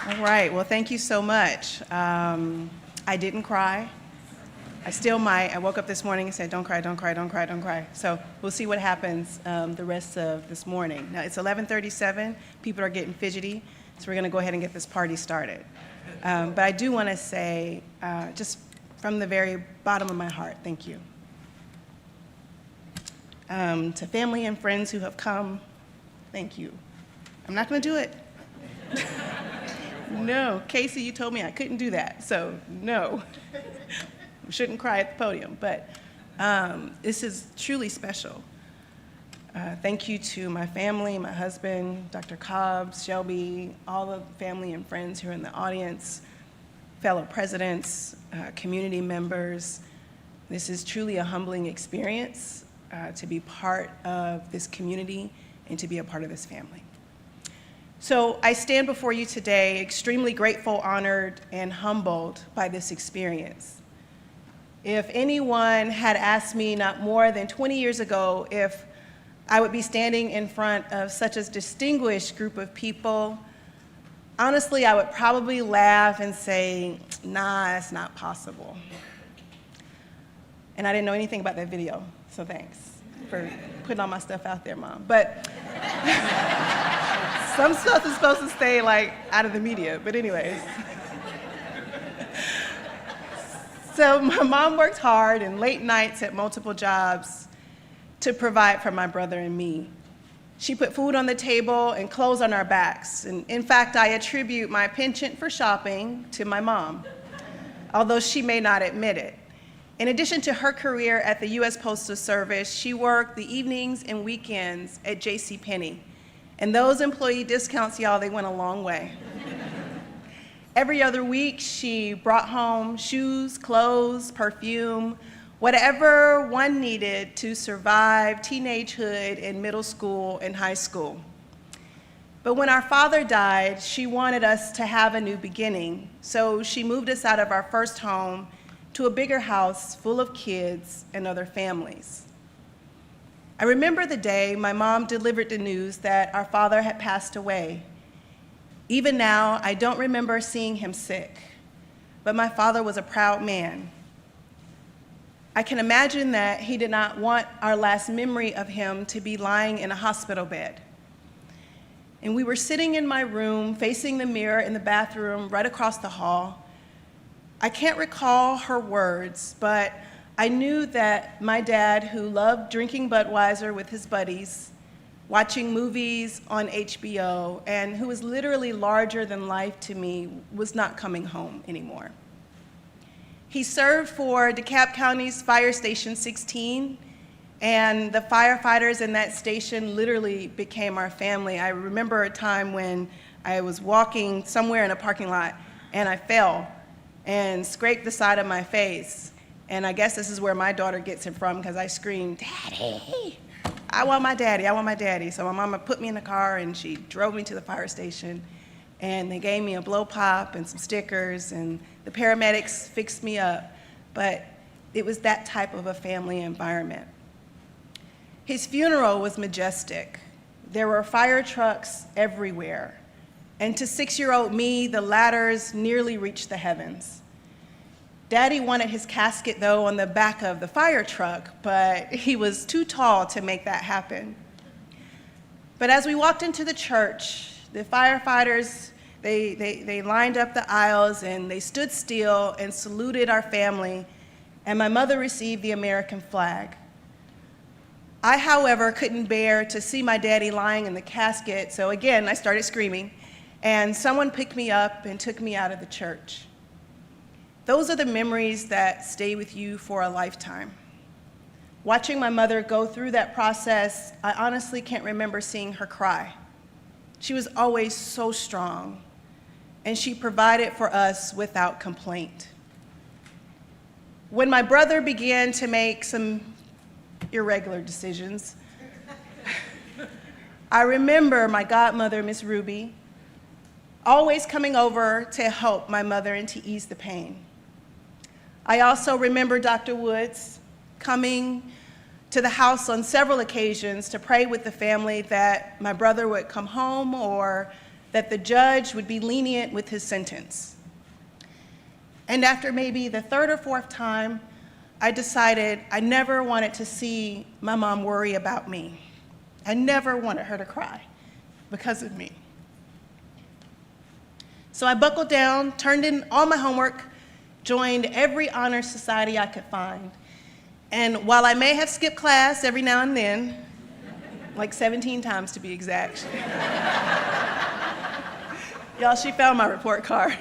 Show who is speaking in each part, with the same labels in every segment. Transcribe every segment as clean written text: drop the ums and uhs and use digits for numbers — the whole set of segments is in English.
Speaker 1: All right, well, thank you so much. I didn't cry. I still might. I woke up this morning and said, don't cry, don't cry, don't cry, don't cry. So we'll see what happens the rest of this morning. Now, it's 11:37. People are getting fidgety, so we're going to go ahead and get this party started. But I do want to say, just from the very bottom of my heart, thank you. To family and friends who have come, thank you. I'm not going to do it. No, Casey, you told me I couldn't do that, so no. We shouldn't cry at the podium, but this is truly special. Thank you to my family, my husband, Dr. Cobbs, Shelby, all the family and friends who are in the audience, fellow presidents, community members. This is truly a humbling experience to be part of this community and to be a part of this family. So I stand before you today extremely grateful, honored, and humbled by this experience. If anyone had asked me not more than 20 years ago if I would be standing in front of such a distinguished group of people, honestly, I would probably laugh and say, nah, that's not possible. And I didn't know anything about that video, so thanks for putting all my stuff out there, Mom. But some stuff is supposed to stay out of the media, but anyways. So my mom worked hard and late nights at multiple jobs to provide for my brother and me. She put food on the table and clothes on our backs. And in fact, I attribute my penchant for shopping to my mom, although she may not admit it. In addition to her career at the U.S. Postal Service, she worked the evenings and weekends at JCPenney. And those employee discounts, y'all, they went a long way. Every other week, she brought home shoes, clothes, perfume, whatever one needed to survive teenagehood and middle school and high school. But when our father died, she wanted us to have a new beginning. So she moved us out of our first home to a bigger house full of kids and other families. I remember the day my mom delivered the news that our father had passed away. Even now, I don't remember seeing him sick, but my father was a proud man. I can imagine that he did not want our last memory of him to be lying in a hospital bed. And we were sitting in my room, facing the mirror in the bathroom right across the hall. I can't recall her words, but I knew that my dad, who loved drinking Budweiser with his buddies, watching movies on HBO, and who was literally larger than life to me, was not coming home anymore. He served for DeKalb County's Fire Station 16, and the firefighters in that station literally became our family. I remember a time when I was walking somewhere in a parking lot, and I fell and scraped the side of my face. And I guess this is where my daughter gets it from, because I screamed, "Daddy, I want my daddy, I want my daddy." So my mama put me in the car and she drove me to the fire station, and they gave me a blow pop and some stickers, and the paramedics fixed me up. But it was that type of a family environment. His funeral was majestic. There were fire trucks everywhere. And to 6-year-old me, the ladders nearly reached the heavens. Daddy wanted his casket, though, on the back of the fire truck, but he was too tall to make that happen. But as we walked into the church, the firefighters, they lined up the aisles and they stood still and saluted our family, and my mother received the American flag. I, however, couldn't bear to see my daddy lying in the casket, so again, I started screaming, and someone picked me up and took me out of the church. Those are the memories that stay with you for a lifetime. Watching my mother go through that process, I honestly can't remember seeing her cry. She was always so strong, and she provided for us without complaint. When my brother began to make some irregular decisions, I remember my godmother, Miss Ruby, always coming over to help my mother and to ease the pain. I also remember Dr. Woods coming to the house on several occasions to pray with the family that my brother would come home or that the judge would be lenient with his sentence. And after maybe the third or fourth time, I decided I never wanted to see my mom worry about me. I never wanted her to cry because of me. So I buckled down, turned in all my homework, joined every honor society I could find. And while I may have skipped class every now and then, like 17 times to be exact, y'all, she found my report card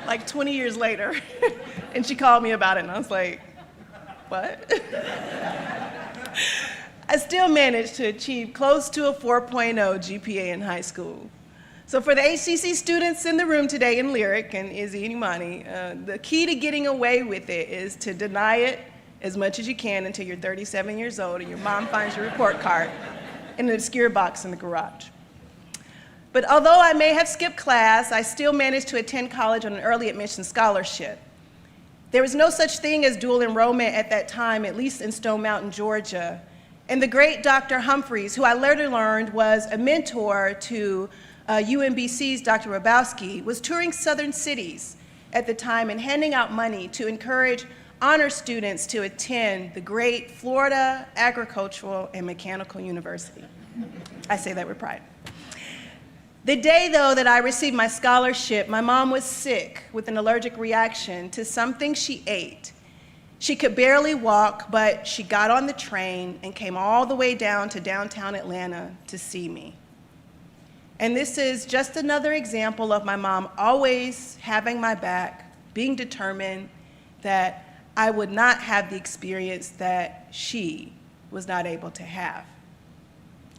Speaker 1: like 20 years later, and she called me about it, and I was like, what? I still managed to achieve close to a 4.0 GPA in high school. So for the HCC students in the room today in Lyric, and Izzy and Imani, the key to getting away with it is to deny it as much as you can until you're 37 years old and your mom finds your report card in an obscure box in the garage. But although I may have skipped class, I still managed to attend college on an early admission scholarship. There was no such thing as dual enrollment at that time, at least in Stone Mountain, Georgia. And the great Dr. Humphreys, who I later learned was a mentor to UMBC's Dr. Rabowski, was touring southern cities at the time and handing out money to encourage honor students to attend the great Florida Agricultural and Mechanical University. I say that with pride. The day, though, that I received my scholarship, my mom was sick with an allergic reaction to something she ate. She could barely walk, but she got on the train and came all the way down to downtown Atlanta to see me. And this is just another example of my mom always having my back, being determined that I would not have the experience that she was not able to have.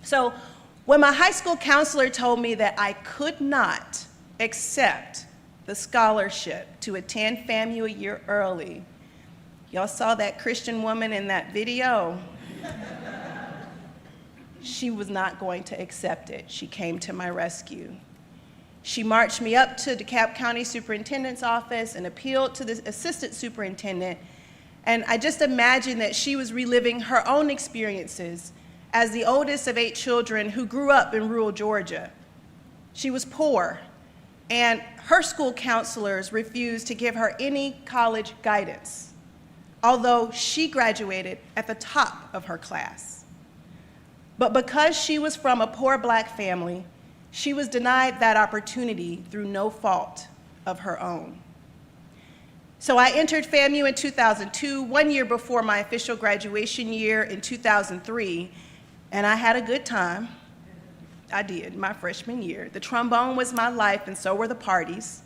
Speaker 1: So when my high school counselor told me that I could not accept the scholarship to attend FAMU a year early, y'all saw that Christian woman in that video? She was not going to accept it. She came to my rescue. She marched me up to DeKalb County Superintendent's office and appealed to the assistant superintendent. And I just imagined that she was reliving her own experiences as the oldest of 8 children who grew up in rural Georgia. She was poor, and her school counselors refused to give her any college guidance, although she graduated at the top of her class. But because she was from a poor Black family, she was denied that opportunity through no fault of her own. So I entered FAMU in 2002, 1 year before my official graduation year in 2003, and I had a good time. I did, my freshman year. The trombone was my life, and so were the parties.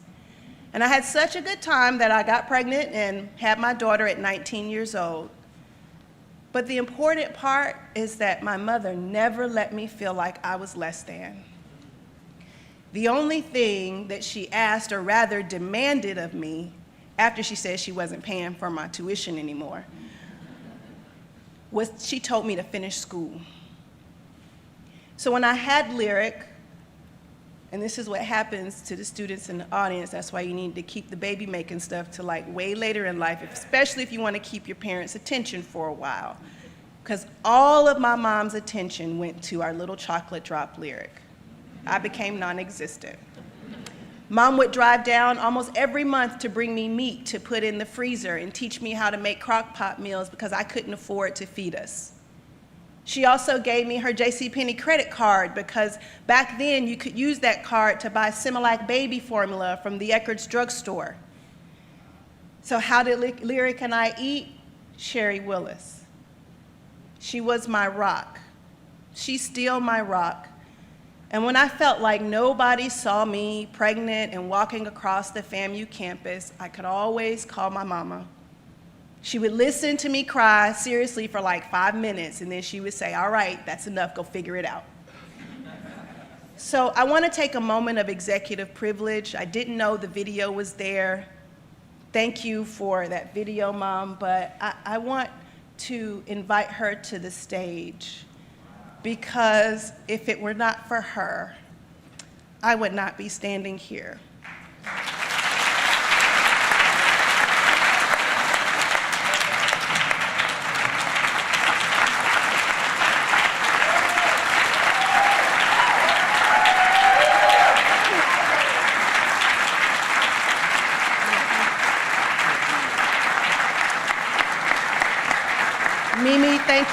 Speaker 1: And I had such a good time that I got pregnant and had my daughter at 19 years old. But the important part is that my mother never let me feel like I was less than. The only thing that she asked, or rather demanded of me, after she said she wasn't paying for my tuition anymore, was she told me to finish school. So when I had Lyric, and this is what happens to the students in the audience, that's why you need to keep the baby making stuff to like way later in life, especially if you want to keep your parents' attention for a while. Because all of my mom's attention went to our little chocolate drop Lyric. I became non-existent. Mom would drive down almost every month to bring me meat to put in the freezer and teach me how to make crock pot meals because I couldn't afford to feed us. She also gave me her JCPenney credit card because back then you could use that card to buy Similac baby formula from the Eckerd's drugstore. So how did Lyric and I eat? Sherry Willis. She was my rock. She's still my rock. And when I felt like nobody saw me pregnant and walking across the FAMU campus, I could always call my mama. She would listen to me cry seriously for like 5 minutes, and then she would say, all right, that's enough, go figure it out. So I want to take a moment of executive privilege. I didn't know the video was there. Thank you for that video, Mom, but I want to invite her to the stage because if it were not for her, I would not be standing here.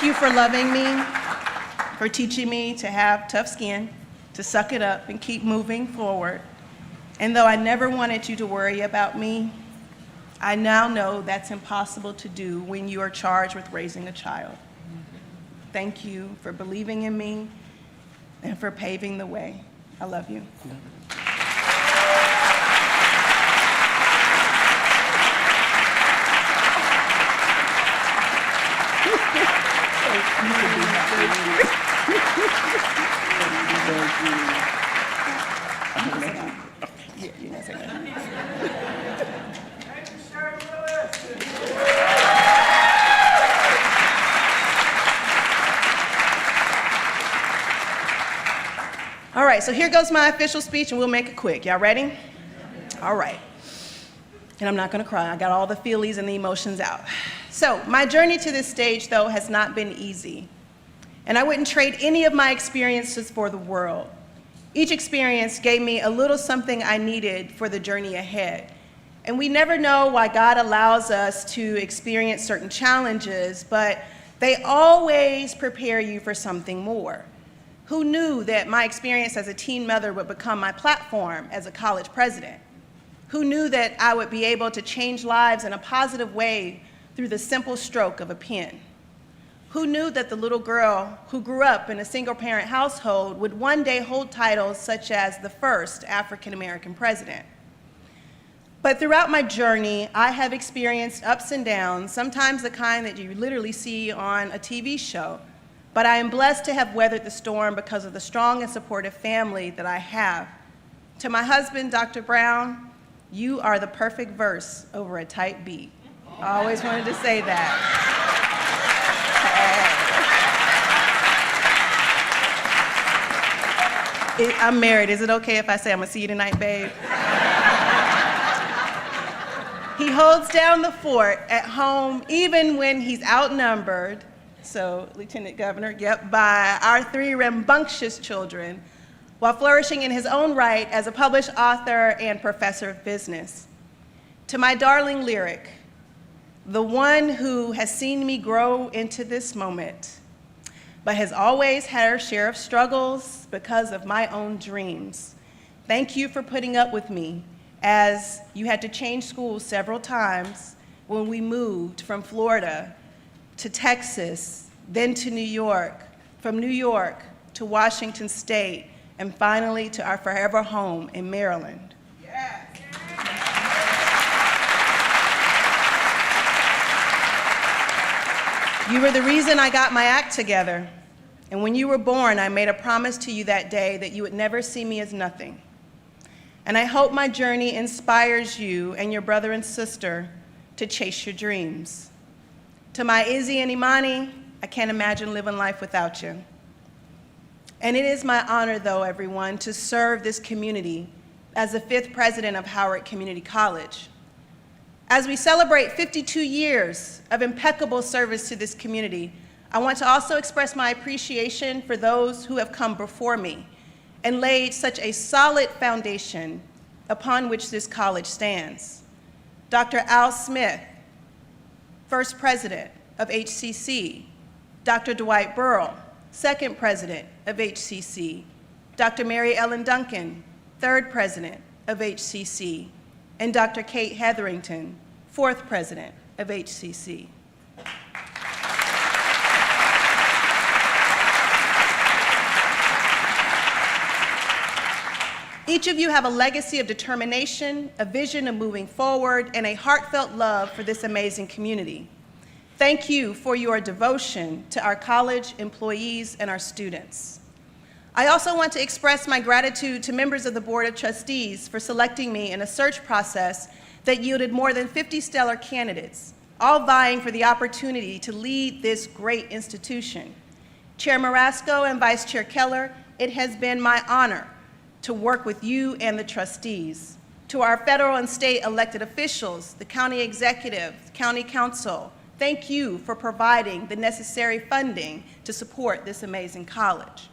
Speaker 1: you for loving me, for teaching me to have tough skin, to suck it up and keep moving forward. And though I never wanted you to worry about me, I now know that's impossible to do when you are charged with raising a child. Thank you for believing in me and for paving the way. I love you. All right, so here goes my official speech, and we'll make it quick. Y'all ready? All right. And I'm not gonna cry. I got all the feelies and the emotions out. So my journey to this stage, though, has not been easy. And I wouldn't trade any of my experiences for the world. Each experience gave me a little something I needed for the journey ahead. And we never know why God allows us to experience certain challenges, but they always prepare you for something more. Who knew that my experience as a teen mother would become my platform as a college president? Who knew that I would be able to change lives in a positive way through the simple stroke of a pen? Who knew that the little girl who grew up in a single-parent household would one day hold titles such as the first African-American president? But throughout my journey, I have experienced ups and downs, sometimes the kind that you literally see on a TV show. But I am blessed to have weathered the storm because of the strong and supportive family that I have. To my husband, Dr. Brown, you are the perfect verse over a tight beat. I always wanted to say that. I'm married. Is it okay if I say I'm gonna see you tonight, babe? He holds down the fort at home even when he's outnumbered. So, Lieutenant Governor, yep, by our 3 rambunctious children, while flourishing in his own right as a published author and professor of business. To my darling Lyric, the one who has seen me grow into this moment, but has always had her share of struggles because of my own dreams. Thank you for putting up with me as you had to change schools several times when we moved from Florida to Texas, then to New York, from New York to Washington State, and finally to our forever home in Maryland. Yes. You were the reason I got my act together. And when you were born, I made a promise to you that day that you would never see me as nothing. And I hope my journey inspires you and your brother and sister to chase your dreams. To my Izzy and Imani, I can't imagine living life without you. And it is my honor, though, everyone, to serve this community as the 5th president of Howard Community College. As we celebrate 52 years of impeccable service to this community, I want to also express my appreciation for those who have come before me and laid such a solid foundation upon which this college stands. Dr. Al Smith, first president of HCC, Dr. Dwight Burrell, second president of HCC, Dr. Mary Ellen Duncan, third president of HCC, and Dr. Kate Hetherington, fourth president of HCC. Each of you have a legacy of determination, a vision of moving forward, and a heartfelt love for this amazing community. Thank you for your devotion to our college employees and our students. I also want to express my gratitude to members of the Board of Trustees for selecting me in a search process that yielded more than 50 stellar candidates, all vying for the opportunity to lead this great institution. Chair Marasco and Vice Chair Keller, it has been my honor to work with you and the trustees. To our federal and state elected officials, the county executive, county council, thank you for providing the necessary funding to support this amazing college.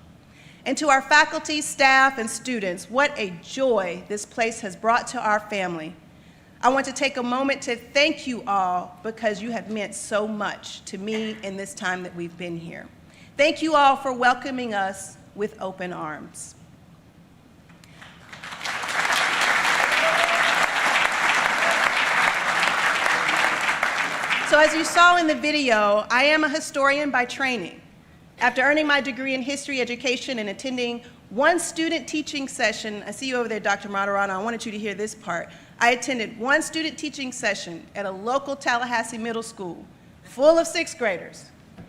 Speaker 1: And to our faculty, staff, and students, what a joy this place has brought to our family. I want to take a moment to thank you all because you have meant so much to me in this time that we've been here. Thank you all for welcoming us with open arms. So as you saw in the video, I am a historian by training. After earning my degree in history education and attending one student teaching session, I see you over there, Dr. Martorano, I wanted you to hear this part. I attended one student teaching session at a local Tallahassee middle school full of sixth graders,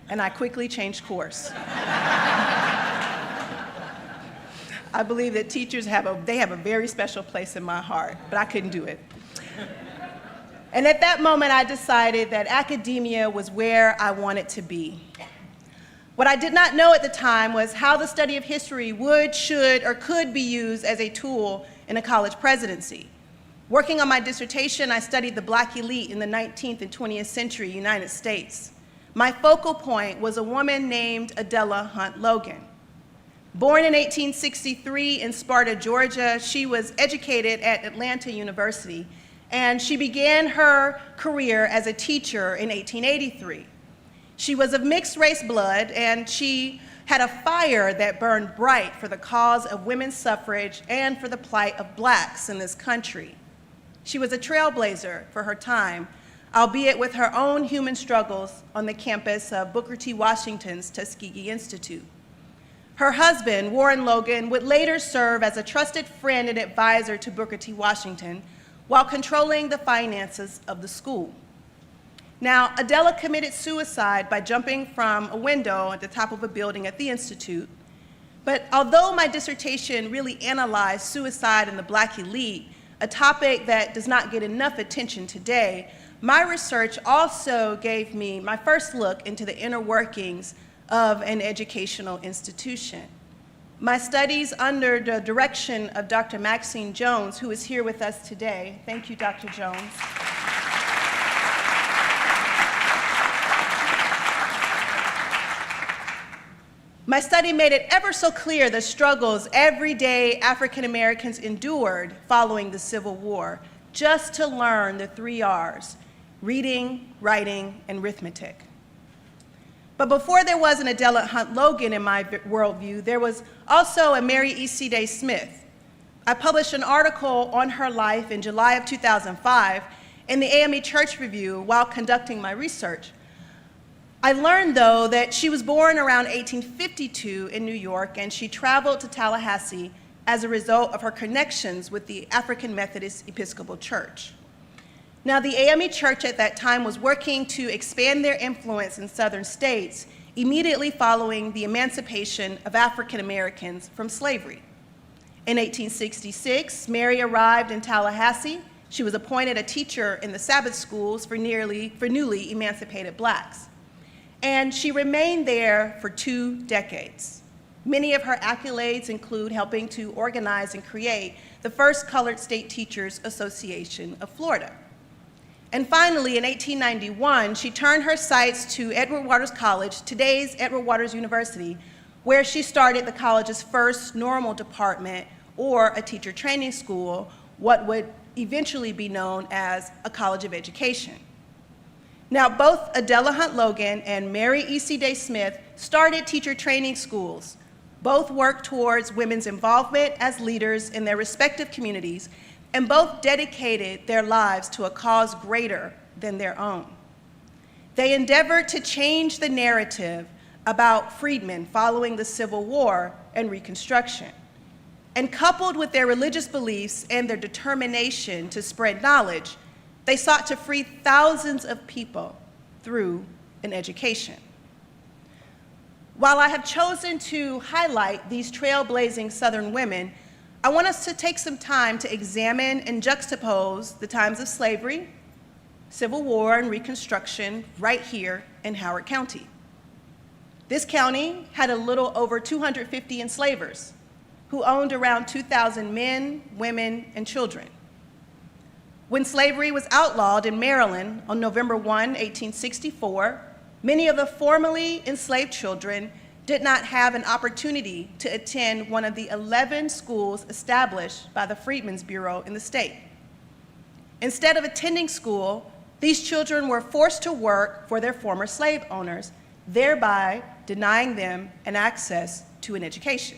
Speaker 1: and I quickly changed course. I believe that teachers have a very special place in my heart, but I couldn't do it. And at that moment, I decided that academia was where I wanted to be. What I did not know at the time was how the study of history would, should, or could be used as a tool in a college presidency. Working on my dissertation, I studied the Black elite in the 19th and 20th century United States. My focal point was a woman named Adela Hunt Logan. Born in 1863 in Sparta, Georgia, she was educated at Atlanta University, and she began her career as a teacher in 1883. She was of mixed race blood, and she had a fire that burned bright for the cause of women's suffrage and for the plight of blacks in this country. She was a trailblazer for her time, albeit with her own human struggles on the campus of Booker T. Washington's Tuskegee Institute. Her husband, Warren Logan, would later serve as a trusted friend and advisor to Booker T. Washington while controlling the finances of the school. Now, Adela committed suicide by jumping from a window at the top of a building at the Institute. But although my dissertation really analyzed suicide in the Black elite, a topic that does not get enough attention today, my research also gave me my first look into the inner workings of an educational institution. My studies under the direction of Dr. Maxine Jones, who is here with us today. Thank you, Dr. Jones. My study made it ever so clear the struggles everyday African Americans endured following the Civil War, just to learn the 3 R's: reading, writing, and arithmetic. But before there was an Adela Hunt Logan in my worldview, there was also a Mary E.C. Day Smith. I published an article on her life in July of 2005 in the AME Church Review while conducting my research. I learned, though, that she was born around 1852 in New York, and she traveled to Tallahassee as a result of her connections with the African Methodist Episcopal Church. Now, the AME Church at that time was working to expand their influence in southern states immediately following the emancipation of African Americans from slavery. In 1866, Mary arrived in Tallahassee. She was appointed a teacher in the Sabbath schools for newly emancipated blacks. And she remained there for 2 decades. Many of her accolades include helping to organize and create the first Colored State Teachers Association of Florida. And finally, in 1891, she turned her sights to Edward Waters College, today's Edward Waters University, where she started the college's first normal department, or a teacher training school, what would eventually be known as a college of education. Now, both Adela Hunt Logan and Mary E.C. Day Smith started teacher training schools. Both worked towards women's involvement as leaders in their respective communities, and both dedicated their lives to a cause greater than their own. They endeavored to change the narrative about freedmen following the Civil War and Reconstruction. And coupled with their religious beliefs and their determination to spread knowledge, they sought to free thousands of people through an education. While I have chosen to highlight these trailblazing Southern women, I want us to take some time to examine and juxtapose the times of slavery, Civil War, and Reconstruction right here in Howard County. This county had a little over 250 enslavers who owned around 2,000 men, women, and children. When slavery was outlawed in Maryland on November 1, 1864, many of the formerly enslaved children did not have an opportunity to attend one of the 11 schools established by the Freedmen's Bureau in the state. Instead of attending school, these children were forced to work for their former slave owners, thereby denying them an access to an education.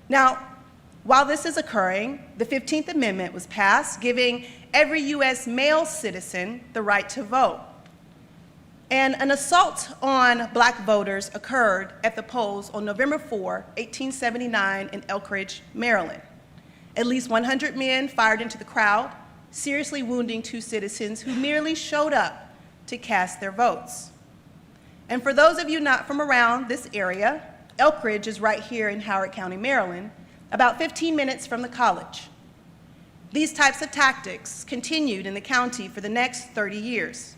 Speaker 1: Now, while this is occurring, the 15th Amendment was passed, giving every U.S. male citizen the right to vote. And an assault on black voters occurred at the polls on November 4, 1879 in Elkridge, Maryland. At least 100 men fired into the crowd, seriously wounding 2 citizens who merely showed up to cast their votes. And for those of you not from around this area, Elkridge is right here in Howard County, Maryland, about 15 minutes from the college. These types of tactics continued in the county for the next 30 years.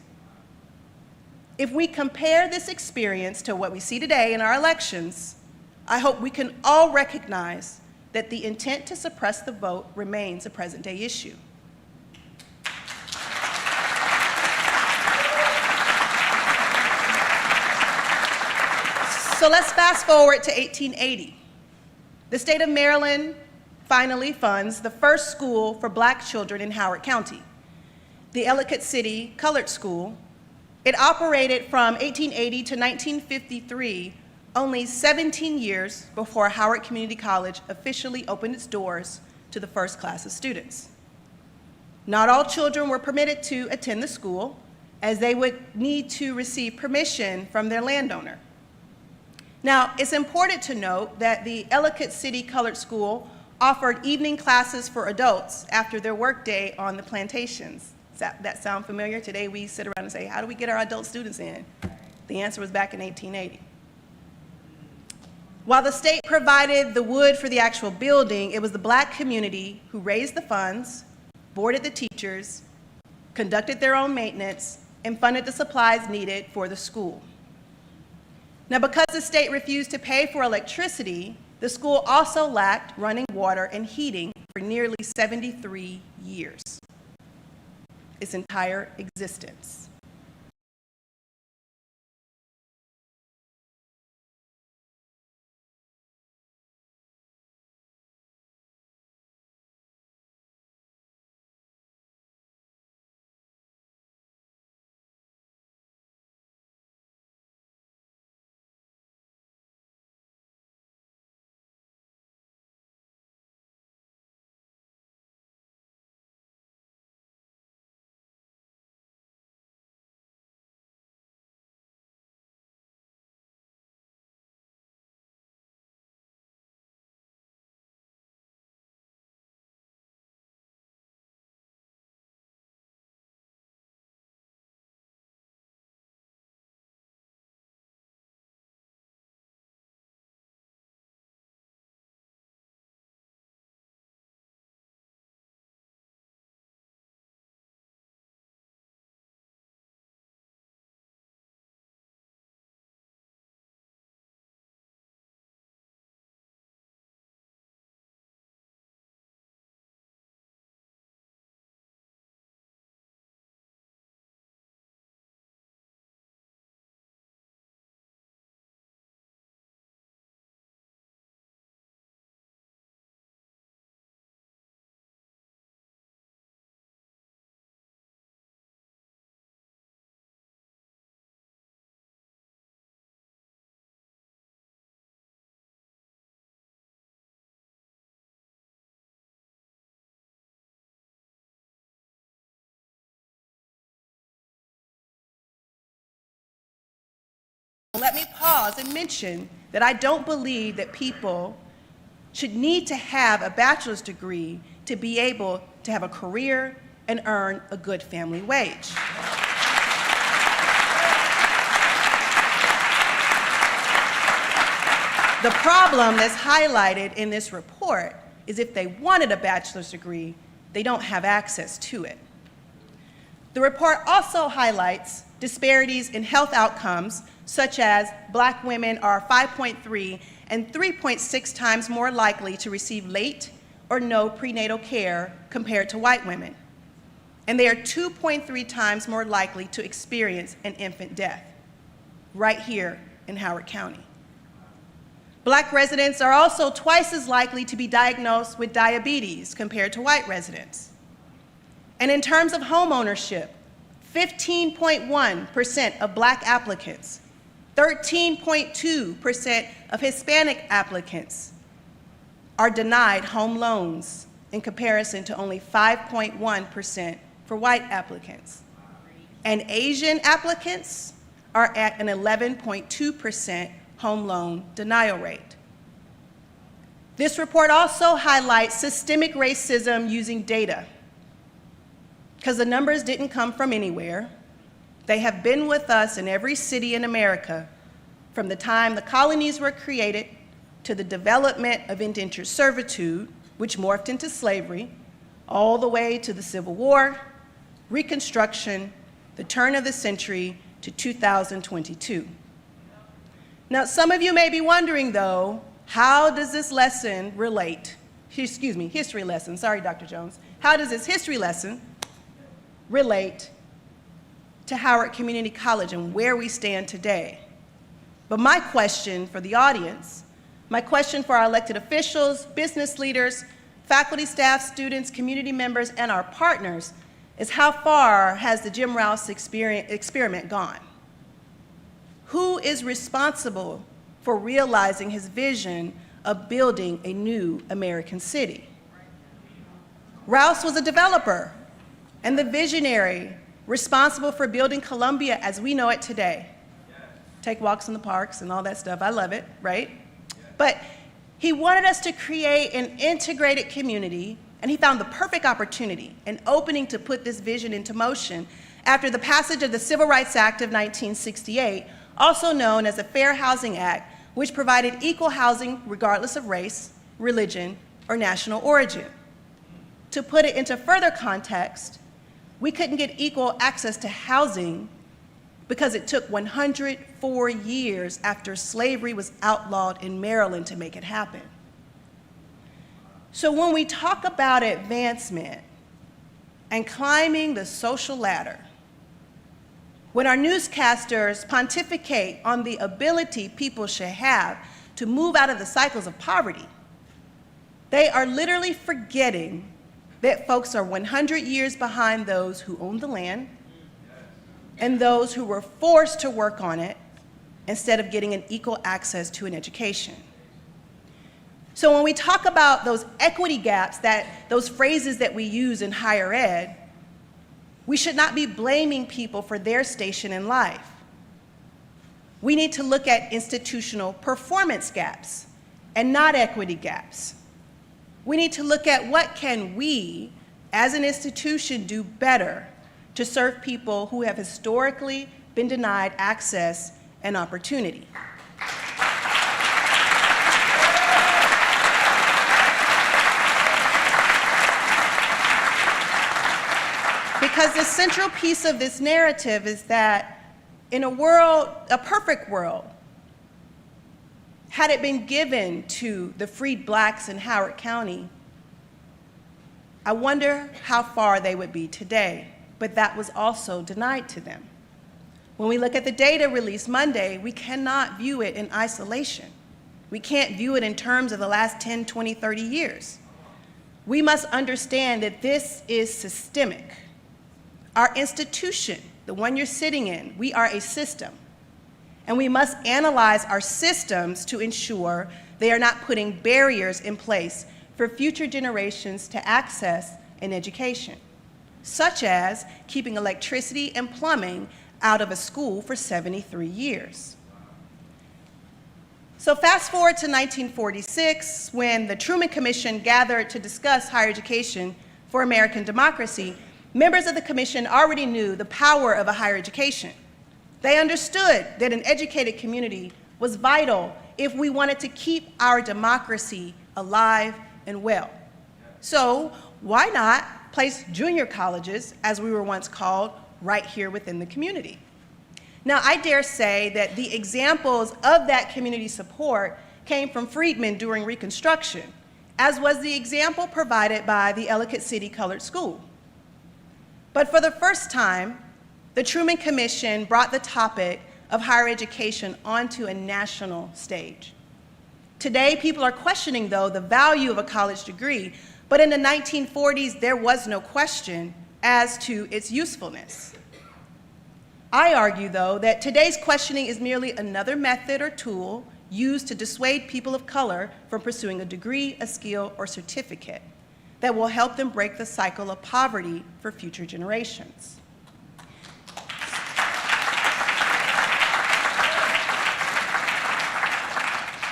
Speaker 1: If we compare this experience to what we see today in our elections, I hope we can all recognize that the intent to suppress the vote remains a present-day issue. So let's fast forward to 1880. The state of Maryland finally funds the first school for black children in Howard County, the Ellicott City Colored School. It operated from 1880 to 1953, only 17 years before Howard Community College officially opened its doors to the first class of students. Not all children were permitted to attend the school, as they would need to receive permission from their landowner. Now, it's important to note that the Ellicott City Colored School offered evening classes for adults after their workday on the plantations. Does that sound familiar? Today we sit around and say, how do we get our adult students in? The answer was back in 1880. While the state provided the wood for the actual building, it was the black community who raised the funds, boarded the teachers, conducted their own maintenance, and funded the supplies needed for the school. Now, because the state refused to pay for electricity, the school also lacked running water and heating for nearly 73 years, its entire existence. Let me pause and mention that I don't believe that people should need to have a bachelor's degree to be able to have a career and earn a good family wage. The problem that's highlighted in this report is if they wanted a bachelor's degree, they don't have access to it. The report also highlights disparities in health outcomes, such as black women are 5.3 and 3.6 times more likely to receive late or no prenatal care compared to white women. And they are 2.3 times more likely to experience an infant death, right here in Howard County. Black residents are also twice as likely to be diagnosed with diabetes compared to white residents. And in terms of home ownership, 15.1% of Black applicants, 13.2% of Hispanic applicants are denied home loans in comparison to only 5.1% for white applicants. And Asian applicants are at an 11.2% home loan denial rate. This report also highlights systemic racism using data, because the numbers didn't come from anywhere. They have been with us in every city in America from the time the colonies were created to the development of indentured servitude, which morphed into slavery, all the way to the Civil War, Reconstruction, the turn of the century to 2022. Now, some of you may be wondering, though, how does this lesson relate? History lesson, sorry, Dr. Jones. How does this history lesson relate to Howard Community College and where we stand today? But my question for the audience, my question for our elected officials, business leaders, faculty, staff, students, community members, and our partners is how far has the Jim Rouse experiment gone? Who is responsible for realizing his vision of building a new American city? Rouse was a developer and the visionary responsible for building Columbia as we know it today. Take walks in the parks and all that stuff. I love it, right? But he wanted us to create an integrated community, and he found the perfect opportunity, an opening to put this vision into motion after the passage of the Civil Rights Act of 1968, also known as the Fair Housing Act, which provided equal housing regardless of race, religion, or national origin. To put it into further context, we couldn't get equal access to housing because it took 104 years after slavery was outlawed in Maryland to make it happen. So when we talk about advancement and climbing the social ladder, when our newscasters pontificate on the ability people should have to move out of the cycles of poverty, they are literally forgetting that folks are 100 years behind those who own the land and those who were forced to work on it instead of getting an equal access to an education. So when we talk about those equity gaps, those phrases that we use in higher ed, we should not be blaming people for their station in life. We need to look at institutional performance gaps and not equity gaps. We need to look at what can we, as an institution, do better to serve people who have historically been denied access and opportunity. Because the central piece of this narrative is that in a perfect world, had it been given to the freed Blacks in Howard County, I wonder how far they would be today. But that was also denied to them. When we look at the data released Monday, we cannot view it in isolation. We can't view it in terms of the last 10, 20, 30 years. We must understand that this is systemic. Our institution, the one you're sitting in, we are a system. And we must analyze our systems to ensure they are not putting barriers in place for future generations to access an education, such as keeping electricity and plumbing out of a school for 73 years. So fast forward to 1946, when the Truman Commission gathered to discuss higher education for American democracy. Members of the commission already knew the power of a higher education. They understood that an educated community was vital if we wanted to keep our democracy alive and well. So why not place junior colleges, as we were once called, right here within the community? Now, I dare say that the examples of that community support came from freedmen during Reconstruction, as was the example provided by the Ellicott City Colored School. But for the first time, the Truman Commission brought the topic of higher education onto a national stage. Today, people are questioning, though, the value of a college degree, but in the 1940s, there was no question as to its usefulness. I argue, though, that today's questioning is merely another method or tool used to dissuade people of color from pursuing a degree, a skill, or certificate that will help them break the cycle of poverty for future generations.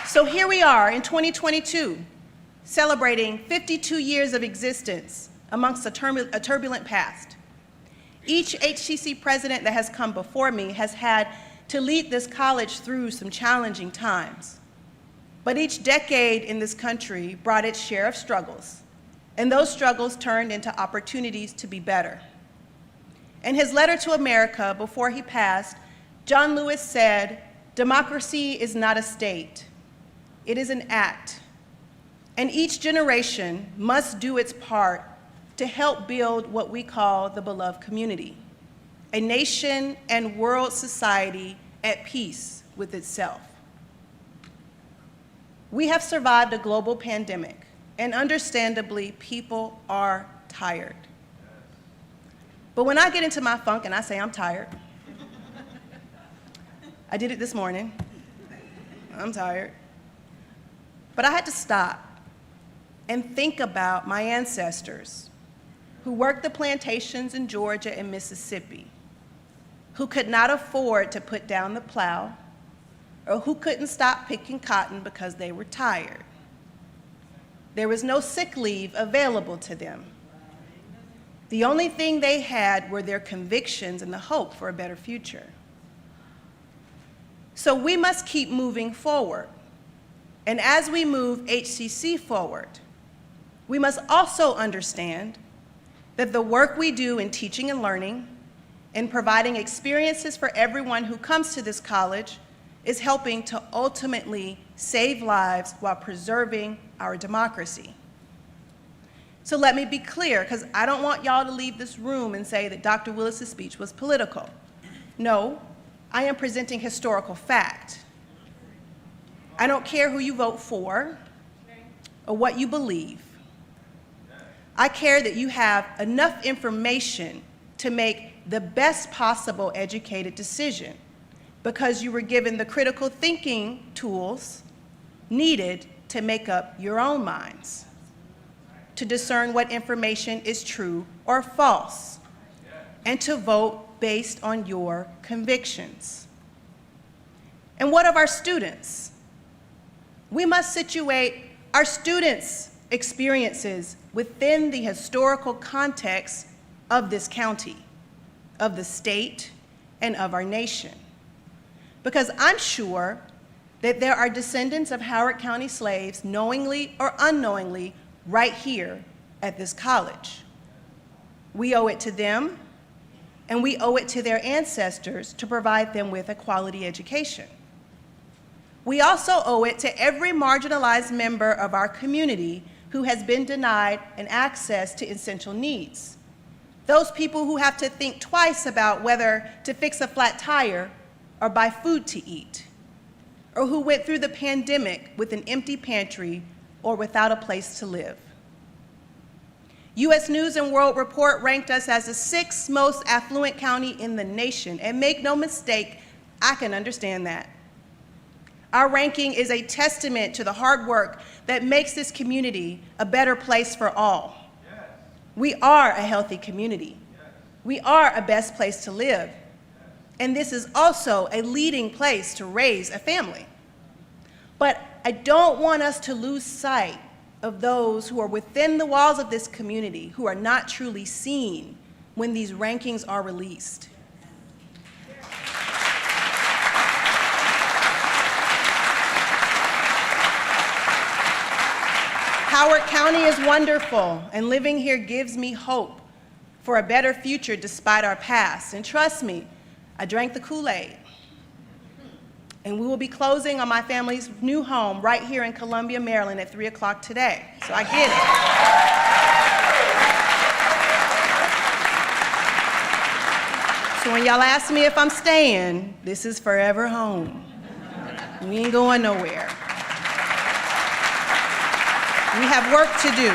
Speaker 1: So here we are in 2022, celebrating 52 years of existence amongst a turbulent past. Each HCC president that has come before me has had to lead this college through some challenging times. But each decade in this country brought its share of struggles, and those struggles turned into opportunities to be better. In his letter to America before he passed, John Lewis said, "Democracy is not a state. It is an act, and each generation must do its part to help build what we call the beloved community, a nation and world society at peace with itself." We have survived a global pandemic, and understandably, people are tired. But when I get into my funk and I say I'm tired, I did it this morning, I'm tired. But I had to stop and think about my ancestors who worked the plantations in Georgia and Mississippi, who could not afford to put down the plow, or who couldn't stop picking cotton because they were tired. There was no sick leave available to them. The only thing they had were their convictions and the hope for a better future. So we must keep moving forward. And as we move HCC forward, we must also understand that the work we do in teaching and learning and providing experiences for everyone who comes to this college is helping to ultimately save lives while preserving our democracy. So let me be clear, because I don't want y'all to leave this room and say that Dr. Willis's speech was political. No, I am presenting historical fact. I don't care who you vote for or what you believe. I care that you have enough information to make the best possible educated decision because you were given the critical thinking tools needed to make up your own minds, to discern what information is true or false, and to vote based on your convictions. And what of our students? We must situate our students' experiences within the historical context of this county, of the state, and of our nation. Because I'm sure that there are descendants of Howard County slaves, knowingly or unknowingly, right here at this college. We owe it to them, and we owe it to their ancestors to provide them with a quality education. We also owe it to every marginalized member of our community who has been denied an access to essential needs. Those people who have to think twice about whether to fix a flat tire or buy food to eat, or who went through the pandemic with an empty pantry or without a place to live. U.S. News and World Report ranked us as the 6th most affluent county in the nation, and make no mistake, I can understand that. Our ranking is a testament to the hard work that makes this community a better place for all. Yes. We are a healthy community. Yes. We are a best place to live. Yes. And this is also a leading place to raise a family. But I don't want us to lose sight of those who are within the walls of this community who are not truly seen when these rankings are released. Howard County is wonderful, and living here gives me hope for a better future despite our past. And trust me, I drank the Kool-Aid. And we will be closing on my family's new home right here in Columbia, Maryland at 3 o'clock today. So I get it. So when y'all ask me if I'm staying, this is forever home. We ain't going nowhere. We have work to do.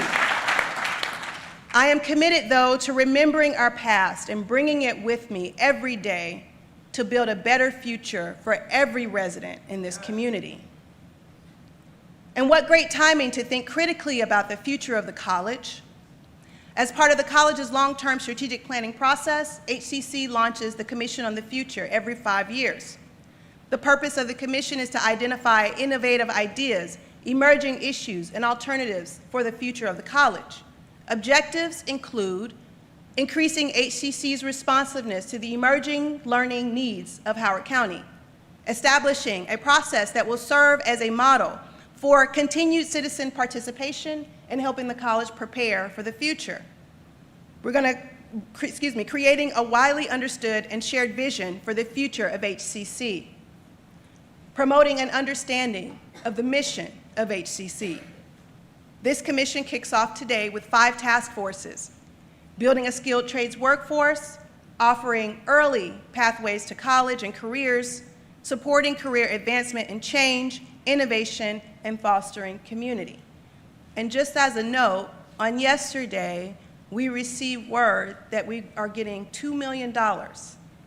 Speaker 1: I am committed, though, to remembering our past and bringing it with me every day to build a better future for every resident in this community. And what great timing to think critically about the future of the college. As part of the college's long-term strategic planning process, HCC launches the Commission on the Future every 5 years. The purpose of the commission is to identify innovative ideas, emerging issues, and alternatives for the future of the college. Objectives include increasing HCC's responsiveness to the emerging learning needs of Howard County, establishing a process that will serve as a model for continued citizen participation and helping the college prepare for the future. Creating a widely understood and shared vision for the future of HCC. Promoting an understanding of the mission of HCC. This commission kicks off today with 5 task forces: building a skilled trades workforce, offering early pathways to college and careers, supporting career advancement and change, innovation, and fostering community. And just as a note, on yesterday, we received word that we are getting $2 million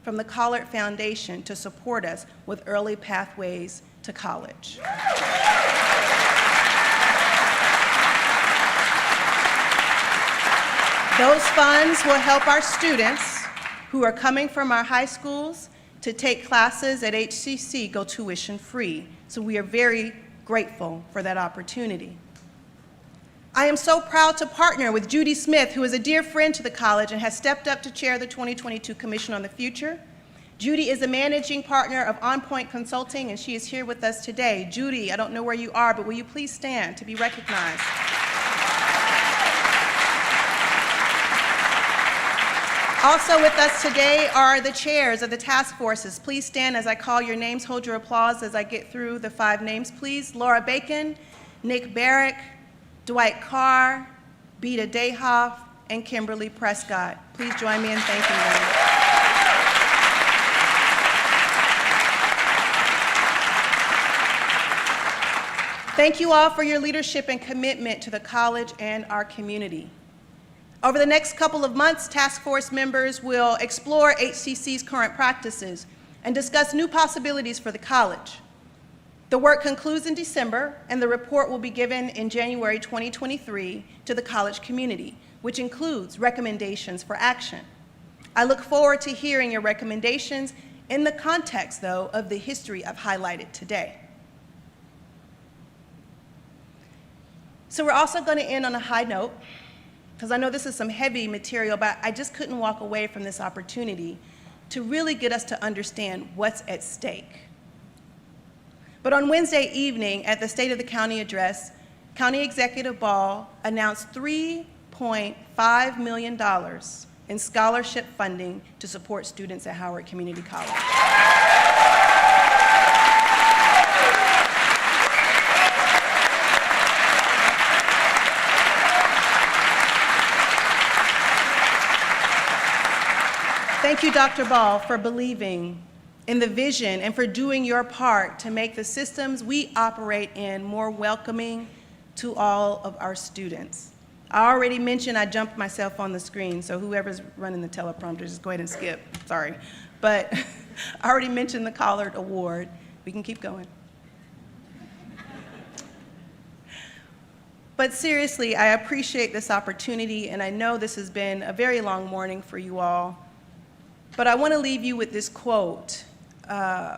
Speaker 1: from the Collard Foundation to support us with early pathways to college. Those funds will help our students who are coming from our high schools to take classes at HCC go tuition free. So we are very grateful for that opportunity. I am so proud to partner with Judy Smith, who is a dear friend to the college and has stepped up to chair the 2022 Commission on the Future. Judy is a managing partner of On Point Consulting, and she is here with us today. Judy, I don't know where you are, but will you please stand to be recognized? Also with us today are the chairs of the task forces. Please stand as I call your names. Hold your applause as I get through the 5 names, please. Laura Bacon, Nick Barrick, Dwight Carr, Beta Dayhoff, and Kimberly Prescott. Please join me in thanking them. Thank you all for your leadership and commitment to the college and our community. Over the next couple of months, task force members will explore HCC's current practices and discuss new possibilities for the college. The work concludes in December, and the report will be given in January 2023 to the college community, which includes recommendations for action. I look forward to hearing your recommendations in the context, though, of the history I've highlighted today. So we're also going to end on a high note, because I know this is some heavy material, but I just couldn't walk away from this opportunity to really get us to understand what's at stake. But on Wednesday evening at the State of the County address, County Executive Ball announced $3.5 million in scholarship funding to support students at Howard Community College. Thank you, Dr. Ball, for believing in the vision and for doing your part to make the systems we operate in more welcoming to all of our students. I already mentioned I jumped myself on the screen, so whoever's running the teleprompter, just go ahead and skip, sorry. But I already mentioned the Collard Award. We can keep going. But seriously, I appreciate this opportunity, and I know this has been a very long morning for you all. But I want to leave you with this quote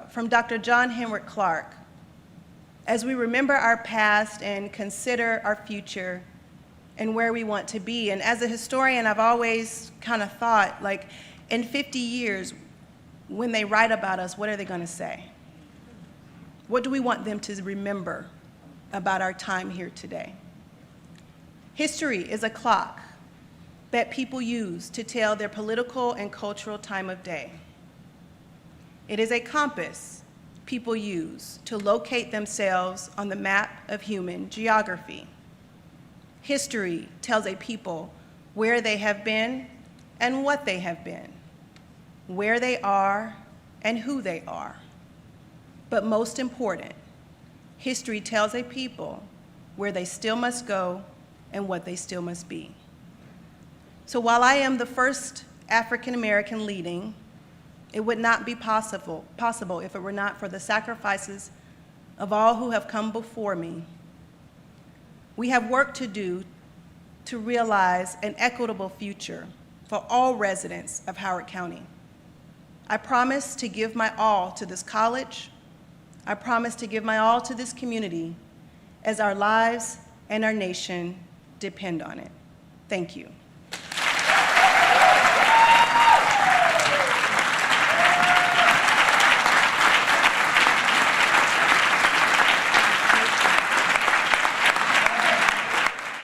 Speaker 1: from Dr. John Henrik Clarke. As we remember our past and consider our future and where we want to be, and as a historian, I've always kind of thought, like, in 50 years, when they write about us, what are they going to say? What do we want them to remember about our time here today? History is a clock that people use to tell their political and cultural time of day. It is a compass people use to locate themselves on the map of human geography. History tells a people where they have been and what they have been, where they are and who they are. But most important, history tells a people where they still must go and what they still must be. So while I am the first African American leading, it would not be possible if it were not for the sacrifices of all who have come before me. We have work to do to realize an equitable future for all residents of Howard County. I promise to give my all to this college. I promise to give my all to this community as our lives and our nation depend on it. Thank you.